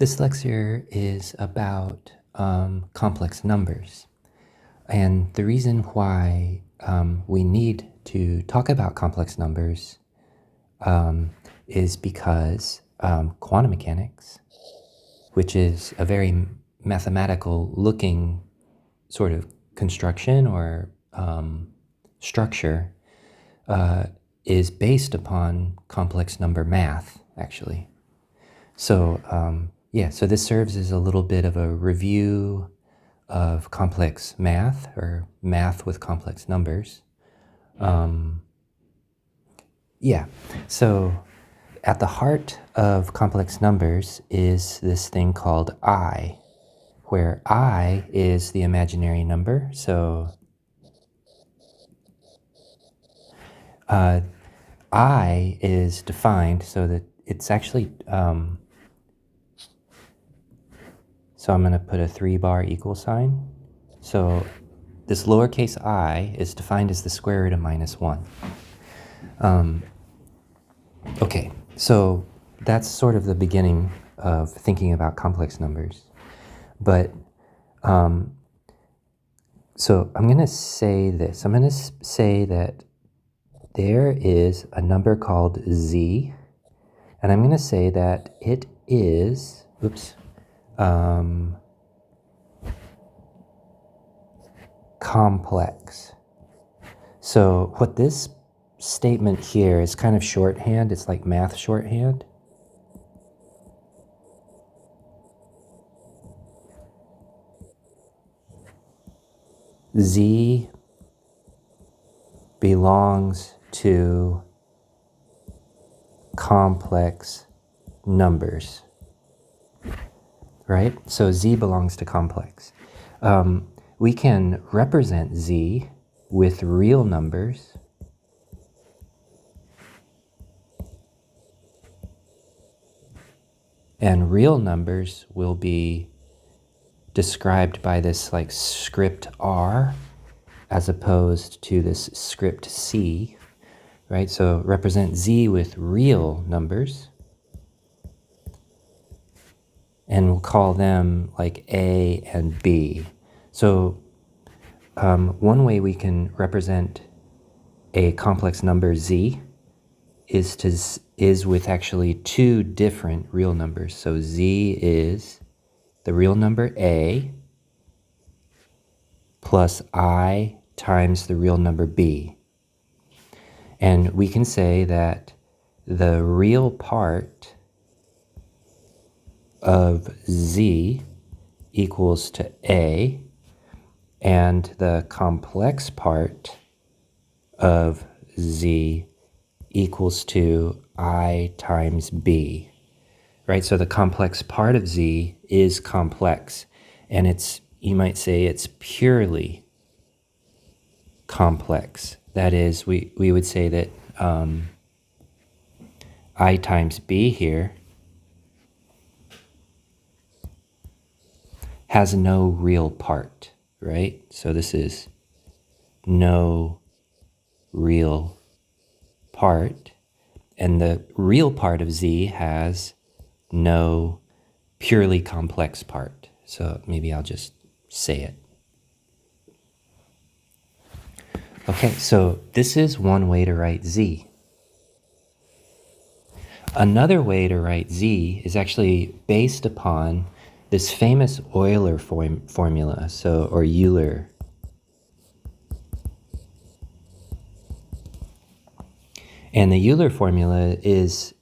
This lecture is about complex numbers. And the reason why we need to talk about complex numbers is because quantum mechanics, which is a very mathematical looking sort of construction or structure, is based upon complex number math, actually. So so this serves as a little bit of a review of complex math, or math with complex numbers. So at the heart of complex numbers is this thing called I, where I is the imaginary number. So I is defined so that it's actually, so I'm going to put a 3-bar equal sign. So this lowercase I is defined as the square root of -1. Okay, so that's sort of the beginning of thinking about complex numbers. But, so I'm going to say this. I'm going to say that there is a number called z, and I'm going to say that it is, complex. So what this statement here is kind of shorthand. It's like math shorthand. Z belongs to complex numbers, right? So Z belongs to complex. We can represent Z with real numbers and real numbers will be described by this like script R as opposed to this script C, right? So represent Z with real numbers, and we'll call them like A and B. So one way we can represent a complex number Z is with actually two different real numbers. So Z is the real number A plus I times the real number B. And we can say that the real part of Z equals to A, and the complex part of Z equals to I times B, right? So the complex part of Z is complex, and it's, you might say it's purely complex. That is, we would say that I times B here has no real part, right? So this is no real part, and the real part of Z has no purely complex part. So maybe I'll just say it. Okay, so this is one way to write Z. Another way to write Z is actually based upon this famous Euler formula, or Euler. And the Euler formula is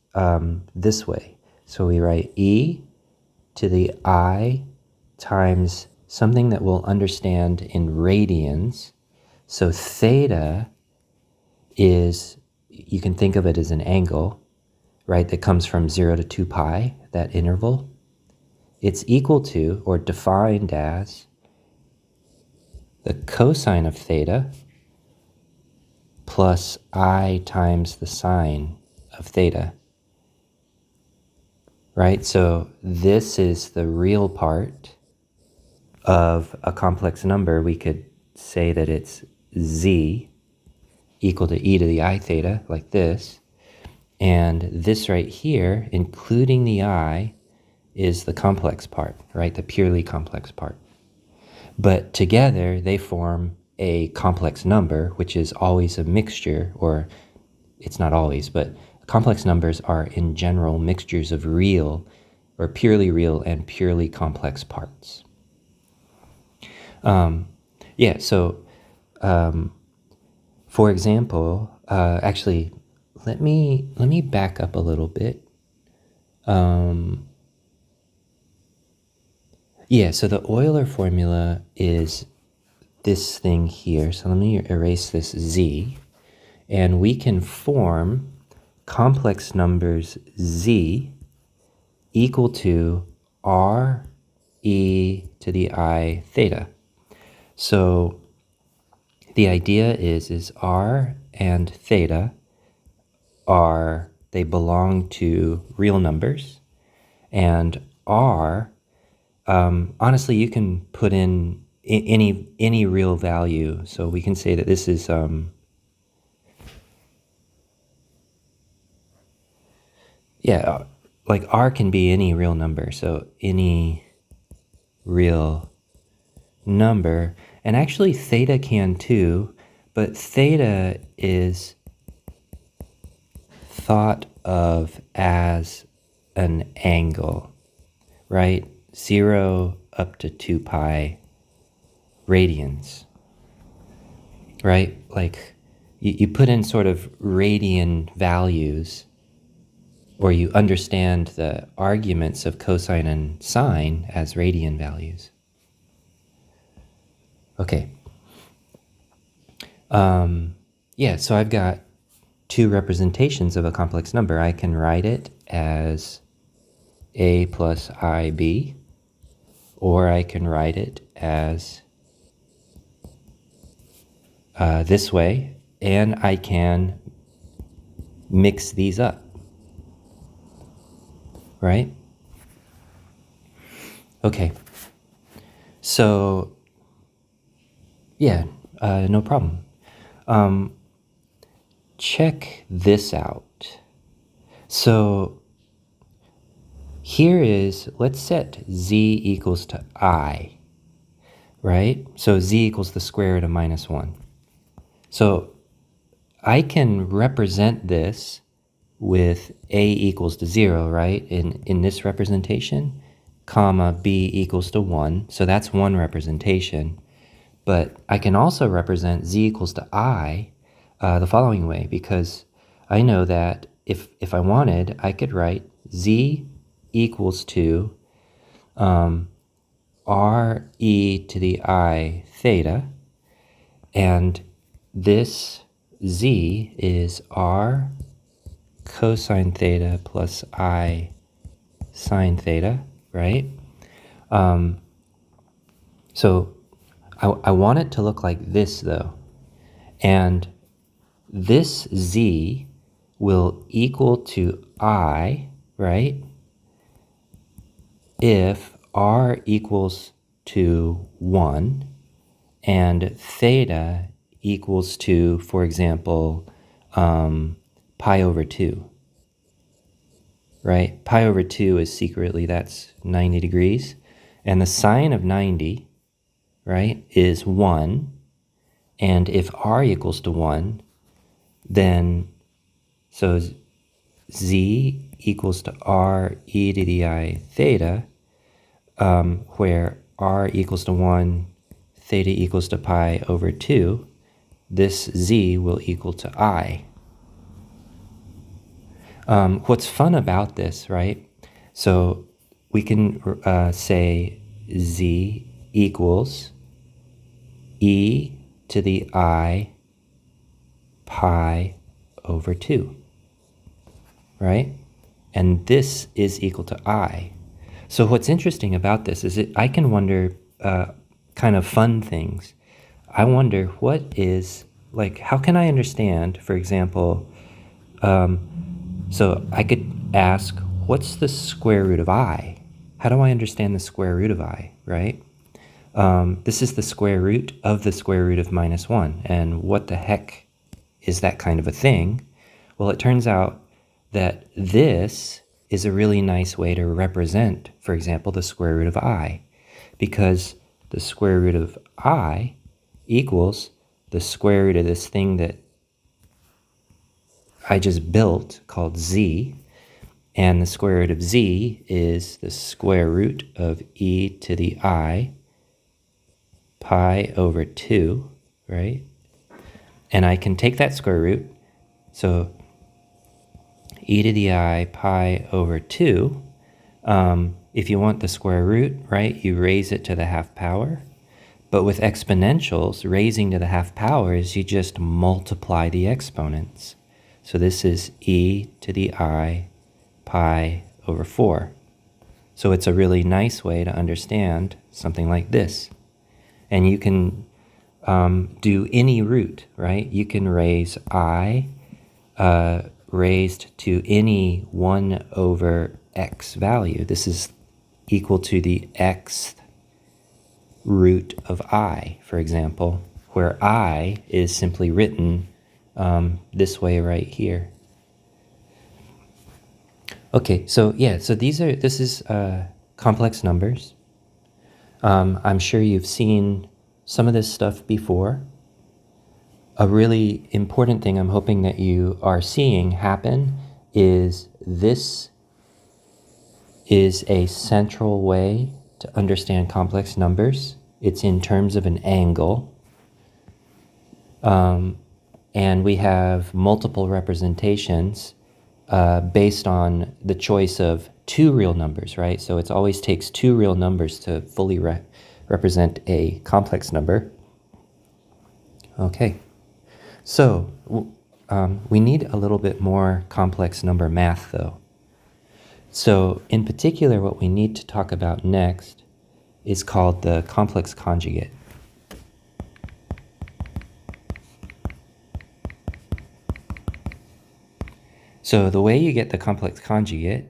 this way. So we write e to the I times something that we'll understand in radians. So theta is, you can think of it as an angle, right, that comes from 0 to 2 pi, that interval. It's equal to, or defined as, the cosine of theta plus I times the sine of theta, right? So this is the real part of a complex number. We could say that it's Z equal to e to the I theta, like this. And this right here, including the I, is the complex part, right? The purely complex part. But together they form a complex number, which is always a mixture, or it's not always, but complex numbers are in general mixtures of real or purely real and purely complex parts. For example, actually, let me back up a little bit. So the Euler formula is this thing here. So let me erase this z, and we can form complex numbers z equal to r e to the I theta. So the idea is r and theta they belong to real numbers, and r, honestly, you can put in any real value. So we can say that this is like r can be any real number, so any real number. And actually theta can too, but theta is thought of as an angle, right? 0 up to 2 pi radians, right? Like you put in sort of radian values, or you understand the arguments of cosine and sine as radian values. Okay. So I've got two representations of a complex number. I can write it as a plus ib, or I can write it as this way, and I can mix these up, right? Okay. So, no problem. Check this out. So here is, let's set z equals to I, right? So z equals the square root of minus 1. So I can represent this with a equals to 0, right? In this representation, comma, b equals to 1. So that's one representation. But I can also represent z equals to I the following way, because I know that if I wanted, I could write z equals to r e to the I theta, and this z is r cosine theta plus I sine theta, right? So I want it to look like this, though. And this z will equal to I, right, if r equals to 1 and theta equals to, for example, pi over 2, right? Pi over 2 is secretly, that's 90 degrees. And the sine of 90, right, is 1. And if r equals to 1, then, so z equals to r e to the I theta, where r equals to 1, theta equals to pi over 2, this z will equal to I. What's fun about this, right? So we can say z equals e to the I pi over 2, right? And this is equal to I. So what's interesting about this is I can wonder kind of fun things. I wonder what is, like, how can I understand, for example, so I could ask, what's the square root of I? How do I understand the square root of I, right? This is the square root of the square root of minus 1. And what the heck is that kind of a thing? Well, it turns out that this is a really nice way to represent, for example, the square root of I, because the square root of I equals the square root of this thing that I just built called z, and the square root of z is the square root of e to the I pi over 2, right? And I can take that square root, so e to the I pi over 2, if you want the square root, right, you raise it to the half power. But with exponentials, raising to the half power is you just multiply the exponents. So this is e to the I pi over 4. So it's a really nice way to understand something like this. And you can do any root, right? You can raise I raised to any 1 over x value. This is equal to the xth root of I, for example, where I is simply written this way right here. Okay, so yeah, so this is complex numbers. I'm sure you've seen some of this stuff before. A really important thing I'm hoping that you are seeing happen is this is a central way to understand complex numbers. It's in terms of an angle. And we have multiple representations based on the choice of two real numbers, right? So it always takes two real numbers to fully represent a complex number. Okay, so we need a little bit more complex number math though. So in particular, what we need to talk about next is called the complex conjugate. So the way you get the complex conjugate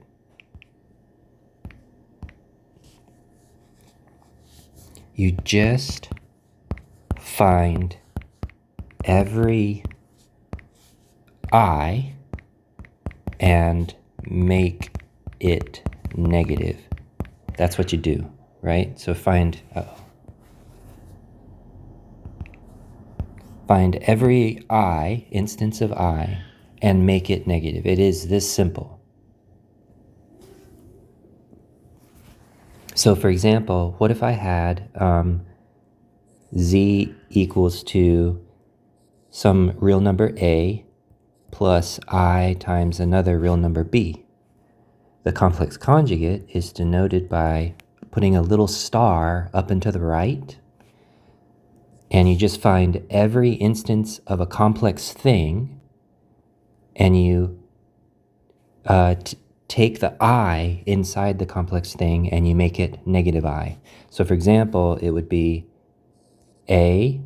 you just find every I and make it negative. That's what you do, right? So find every I, instance of I, and make it negative. It is this simple. So for example, what if I had z equals to some real number a plus I times another real number b? The complex conjugate is denoted by putting a little star up and to the right, and you just find every instance of a complex thing, and you take the I inside the complex thing and you make it negative I. So for example, it would be a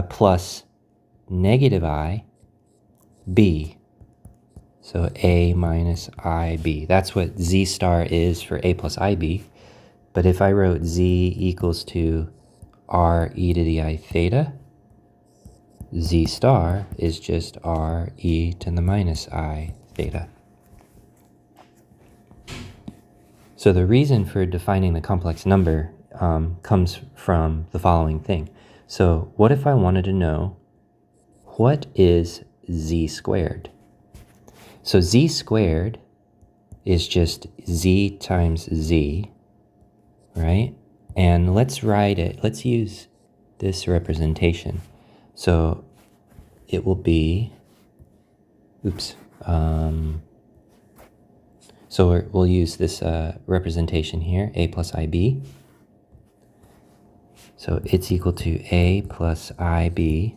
plus negative I b. So a minus ib. That's what z star is for a plus ib. But if I wrote z equals to r e to the I theta, z star is just r e to the minus I theta. So the reason for defining the complex number comes from the following thing. So what if I wanted to know what is z squared? So z squared is just z times z, right? And let's write it, let's use this representation. So it will be, so we'll use this representation here, a plus ib. So it's equal to a plus ib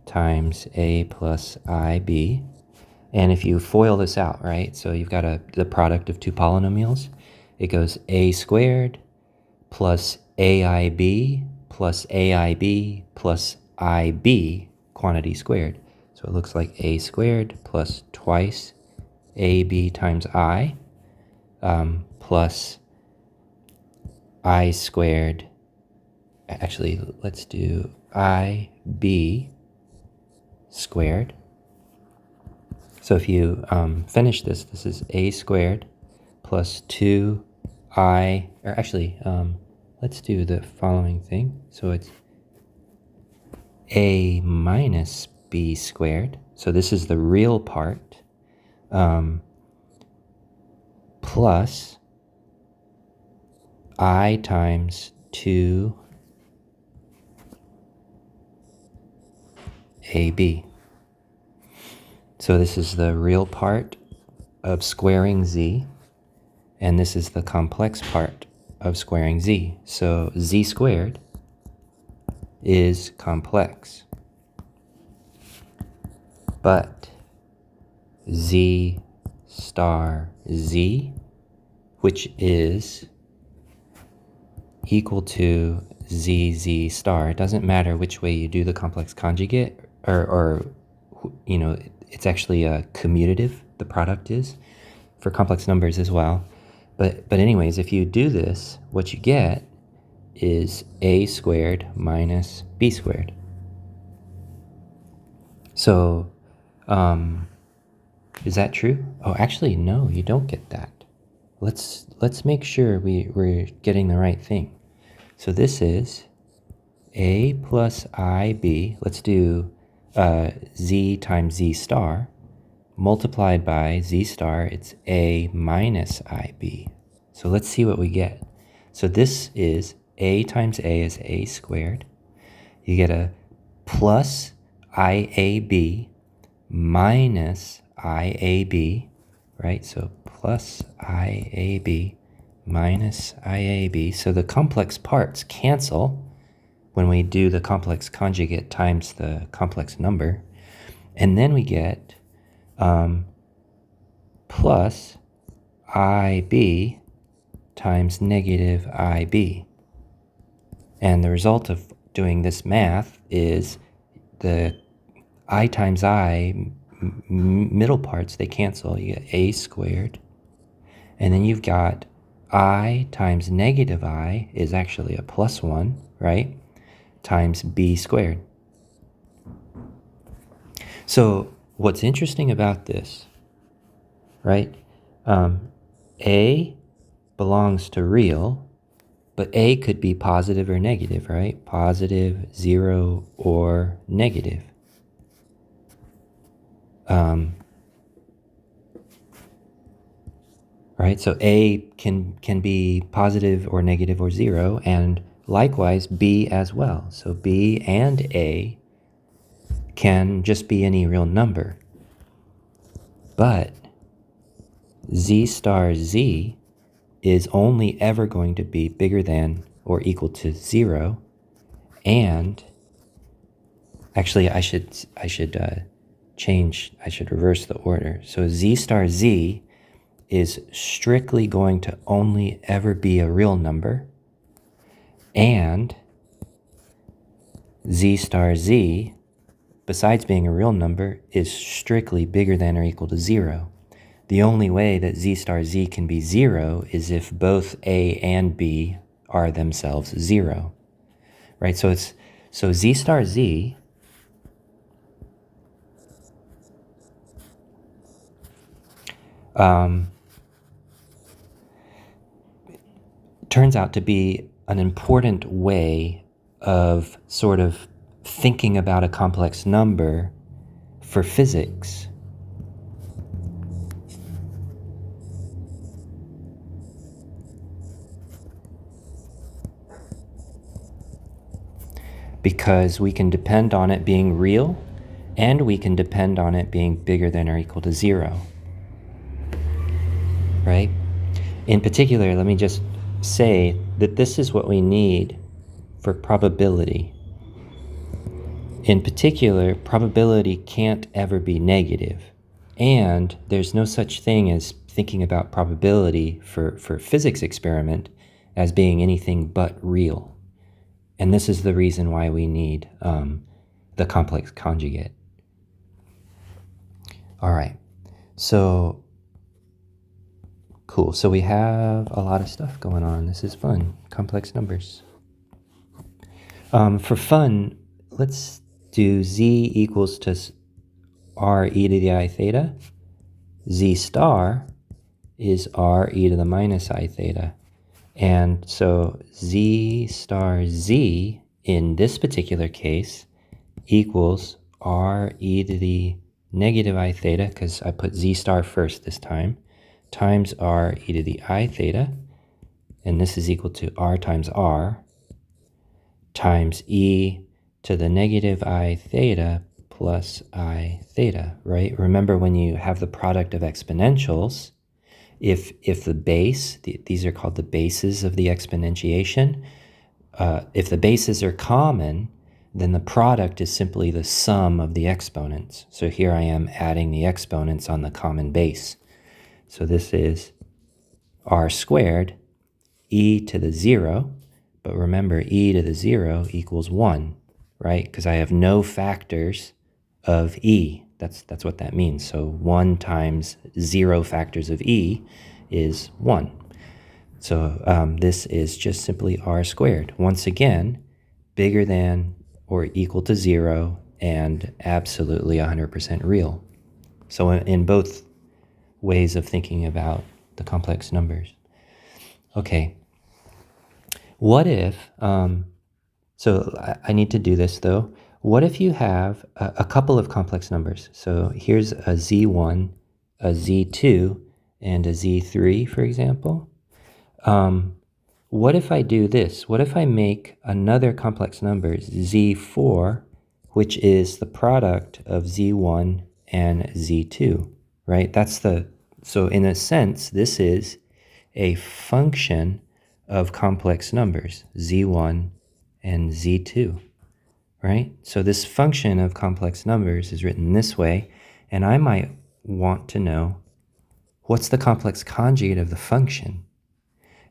times a plus ib. And if you FOIL this out, right, so you've got the product of two polynomials. It goes a squared plus aib plus aib plus ib quantity squared. So it looks like a squared plus twice ab times I plus I squared. Actually, let's do ib squared. So if you finish this, this is a squared plus 2i, or actually, let's do the following thing. So it's a minus b squared. So this is the real part, plus I times 2ab. So this is the real part of squaring z, and this is the complex part of squaring z. So z squared is complex, but z star z, which is equal to z star. It doesn't matter which way you do the complex conjugate, or you know, it's actually a commutative, the product is, for complex numbers as well. But anyways, if you do this, what you get is a squared minus b squared. So, is that true? Oh, actually, no, you don't get that. Let's make sure we're getting the right thing. So this is a plus ib. Let's do z times z star multiplied by z star. It's a minus ib. So let's see what we get. So this is a times a is a squared. You get a plus iab minus iab, right? So plus iab minus iab. So the complex parts cancel when we do the complex conjugate times the complex number. And then we get plus ib times negative ib. And the result of doing this math is the I times I middle parts, they cancel. You get a squared. And then you've got I times negative I is actually a plus 1, right? Times b squared. So what's interesting about this, right? A belongs to real, but a could be positive or negative, right? Positive, 0, or negative. Right? So a can be positive or negative or 0, and likewise b as well. So b and a can just be any real number. But z star z is only ever going to be bigger than or equal to 0. And actually, I should reverse the order. So z star z is strictly going to only ever be a real number, and z star z, besides being a real number, is strictly bigger than or equal to 0. The only way that z star z can be 0 is if both a and b are themselves 0, right? So z star z turns out to be an important way of sort of thinking about a complex number for physics. Because we can depend on it being real, and we can depend on it being bigger than or equal to 0, right? In particular, let me just say that this is what we need for probability. In particular, probability can't ever be negative, and there's no such thing as thinking about probability for physics experiment as being anything but real. And this is the reason why we need the complex conjugate. All right, so cool. So we have a lot of stuff going on. This is fun. Complex numbers. For fun, let's do z equals to r e to the I theta. Z star is r e to the minus I theta. And so Z star Z in this particular case equals r e to the negative I theta, because I put Z star first this time, times r e to the I theta, and this is equal to r times r, times e to the negative I theta plus I theta, right? Remember, when you have the product of exponentials, if the base, these are called the bases of the exponentiation, if the bases are common, then the product is simply the sum of the exponents. So here I am adding the exponents on the common base. So this is r squared e to the 0, but remember, e to the 0 equals 1, right? Because I have no factors of e. That's what that means. So 1 times 0 factors of e is 1. So this is just simply r squared. Once again, bigger than or equal to 0 and absolutely 100% real. So in both ways of thinking about the complex numbers. Okay. What if, so I need to do this though. What if you have a couple of complex numbers? So here's a z1, a z2, and a z3, for example. What if I do this? What if I make another complex number, z4, which is the product of z1 and z2, right? So in a sense, this is a function of complex numbers, z1 and z2, right? So this function of complex numbers is written this way, and I might want to know what's the complex conjugate of the function.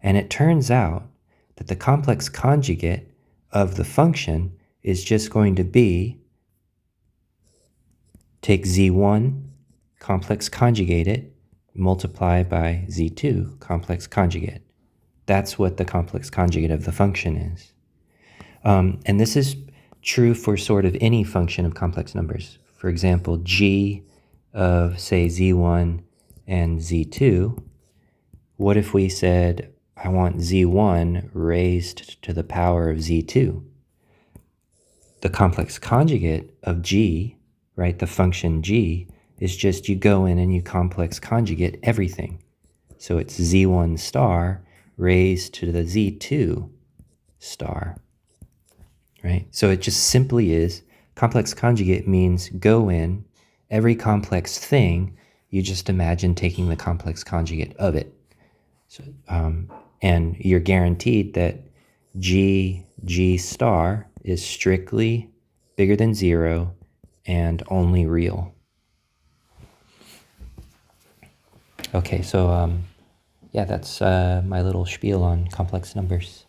And it turns out that the complex conjugate of the function is just going to be, take z1, complex conjugate it, multiply by z2, complex conjugate. That's what the complex conjugate of the function is. And this is true for sort of any function of complex numbers. For example, g of, say, z1 and z2. What if we said, I want z1 raised to the power of z2? The complex conjugate of g, right, the function g, is just you go in and you complex conjugate everything. So it's z1 star raised to the z2 star, right? So it just simply is, complex conjugate means go in, every complex thing, you just imagine taking the complex conjugate of it. So, and you're guaranteed that g star is strictly bigger than 0 and only real. Okay, so yeah, that's my little spiel on complex numbers.